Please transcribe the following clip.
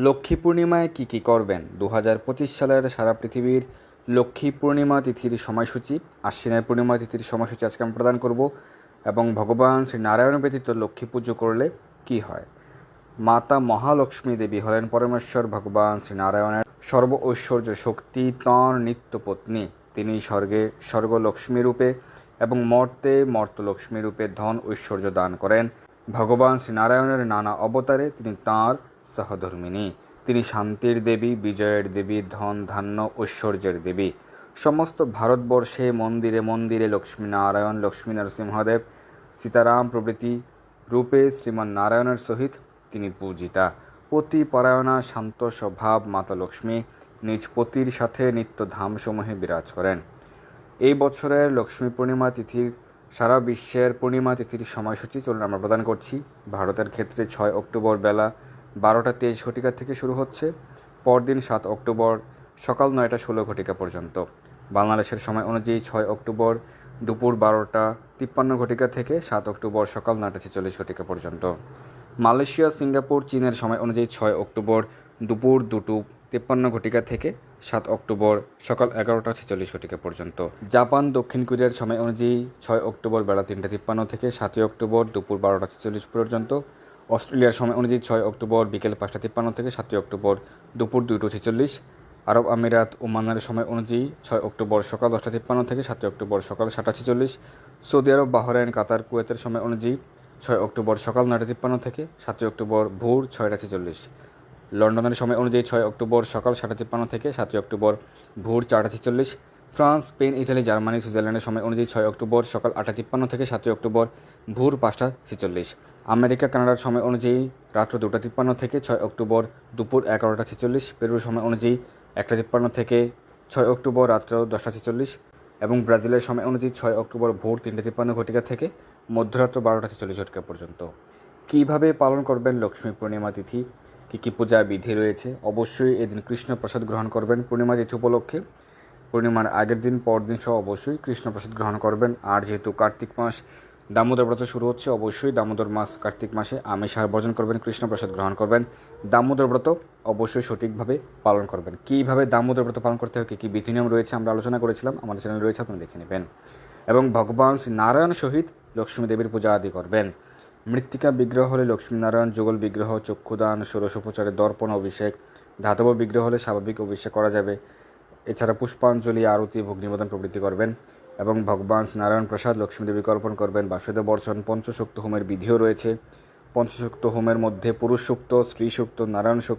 লক্ষ্মী পূর্ণিমায় কী করবেন? 2025 সালের সারা পৃথিবীর লক্ষ্মী পূর্ণিমা তিথির সময়সূচি, আশ্বিনের পূর্ণিমা তিথির সময়সূচি আজকে আমি প্রদান করব। এবং ভগবান শ্রী নারায়ণ ব্যতীত লক্ষ্মী পুজো করলে কি হয়? মাতা মহালক্ষ্মী দেবী হলেন পরমেশ্বর ভগবান শ্রী নারায়ণের সর্ব ঐশ্বর্য শক্তি, তাঁর নিত্য পত্নী। তিনি স্বর্গে স্বর্গলক্ষ্মী রূপে এবং মর্তে মর্তলক্ষ্মী রূপে ধন ঐশ্বর্য দান করেন। ভগবান শ্রী নারায়ণের নানা অবতারে তিনি তাঁর সহধর্মিণী। তিনি শান্তির দেবী, বিজয়ের দেবী, ধন ধান্য ঐশ্বর্যের দেবী। সমস্ত ভারতবর্ষে মন্দিরে মন্দিরে লক্ষ্মীনারায়ণ, লক্ষ্মী নরসিংহদেব, সীতারাম প্রভৃতি রূপে শ্রীমান নারায়ণের সহিত তিনি পূজিতা। পতিপরায়ণা শান্ত স্বভাব মাতা লক্ষ্মী নিজ পতির সাথে নিত্য ধামসমূহে বিরাজ করেন। এই বছরের লক্ষ্মী পূর্ণিমা তিথির সারা বিশ্বের পূর্ণিমা তিথির সময়সূচি চলুন আমরা প্রদান করছি। ভারতের ক্ষেত্রে 6 অক্টোবর বেলা 12টা 23 ঘটিকা থেকে শুরু হচ্ছে, পরদিন 7 অক্টোবর সকাল 9টা 16 ঘটিকা পর্যন্ত। বাংলাদেশের সময় অনুযায়ী 6 অক্টোবর দুপুর 12টা 53 ঘটিকা থেকে 7 অক্টোবর সকাল 9টা 46 ঘটিকা পর্যন্ত। মালয়েশিয়া, সিঙ্গাপুর, চীনের সময় অনুযায়ী 6 অক্টোবর দুপুর 2টা 53 ঘটিকা থেকে 7 অক্টোবর সকাল 11টা 46 ঘটিকা পর্যন্ত। জাপান, দক্ষিণ কোরিয়ার সময় অনুযায়ী 6 অক্টোবর বেলা 3টা 53 থেকে 7 অক্টোবর দুপুর 12টা 46 পর্যন্ত। অস্ট্রেলিয়ার সময় অনুযায়ী 6 অক্টোবর বিকেল 5টা 53 থেকে 7 অক্টোবর দুপুর 2টা 46। আরব আমিরাত, ওমানের সময় অনুযায়ী 6 অক্টোবর সকাল 10টা 53 থেকে 7 অক্টোবর সকাল 7টা 46। সৌদি আরব, বাহরাইন, কাতার, কুয়েতের সময় অনুযায়ী 6 অক্টোবর সকাল 9টা 53 থেকে 7 অক্টোবর ভোর 6টা 46। লন্ডনের সময় অনুযায়ী 6 অক্টোবর সকাল 7টা 53 থেকে 7 অক্টোবর ভোর 4টা 46। ফ্রান্স, স্পেন, ইটালি, জার্মানি, সুইজারল্যান্ডের সময় অনুযায়ী 6 অক্টোবর সকাল 8টা 53 থেকে 7 অক্টোবর ভোর 5টা 46। আমেরিকা, কানাডার সময় অনুযায়ী রাত্র 2টা 53 থেকে 6 অক্টোবর দুপুর 11টা 46। পেরুর সময় অনুযায়ী 1টা 53 থেকে 6 অক্টোবর রাত্র 10টা 46। এবং ব্রাজিলের সময় অনুযায়ী 6 অক্টোবর ভোর 3টা 53 ঘটিকা থেকে মধ্যরাত্র 12টা 46 ঘটিকা পর্যন্ত। কীভাবে পালন করবেন লক্ষ্মী পূর্ণিমা তিথি? কী পূজা বিধি রয়েছে? অবশ্যই এদিন কৃষ্ণ প্রসাদ গ্রহণ করবেন পূর্ণিমা তিথি উপলক্ষে। পূর্ণিমার আগের দিন, পরদিন সহ অবশ্যই কৃষ্ণ প্রসাদ গ্রহণ করবেন। আর যেহেতু কার্তিক মাস, দামোদর ব্রত শুরু হচ্ছে, অবশ্যই দামোদর মাস কার্তিক মাসে আমিষ আহার বর্জন করবেন, কৃষ্ণ প্রসাদ গ্রহণ করবেন। দামোদর ব্রত অবশ্যই সঠিকভাবে পালন করবেন। কীভাবে দামোদর ব্রত পালন করতে হয়, কী বিধি নিয়ম রয়েছে আমরা আলোচনা করেছিলাম, আমাদের চ্যানেল রয়েছে, আপনারা দেখে নেবেন। এবং ভগবান শ্রী নারায়ণ সহিত লক্ষ্মী দেবীর পূজা আদি করবেন। মৃত্তিকা বিগ্রহ হলে লক্ষ্মীনারায়ণ, যুগল বিগ্রহ চক্ষুদান, ষোড়শোপচারে দর্পণ অভিষেক, ধাতব বিগ্রহ হলে স্বাভাবিক অভিষেক করা যাবে। এছাড়া পুষ্পাঞ্জলি, আরতি, ভোগ নিবেদন প্রভৃতি করবেন। এবং ভগবান নারায়ণ প্রসাদ লক্ষ্মী দেবীকে অর্পণ করবেন। বাসুদেব বর্ষণ, পঞ্চসুক্ত হোমের বিধিও রয়েছে। পঞ্চসুক্ত হোমের মধ্যে পুরুষ সুক্ত, স্ত্রী সুক্ত, নারায়ণ সুক্ত,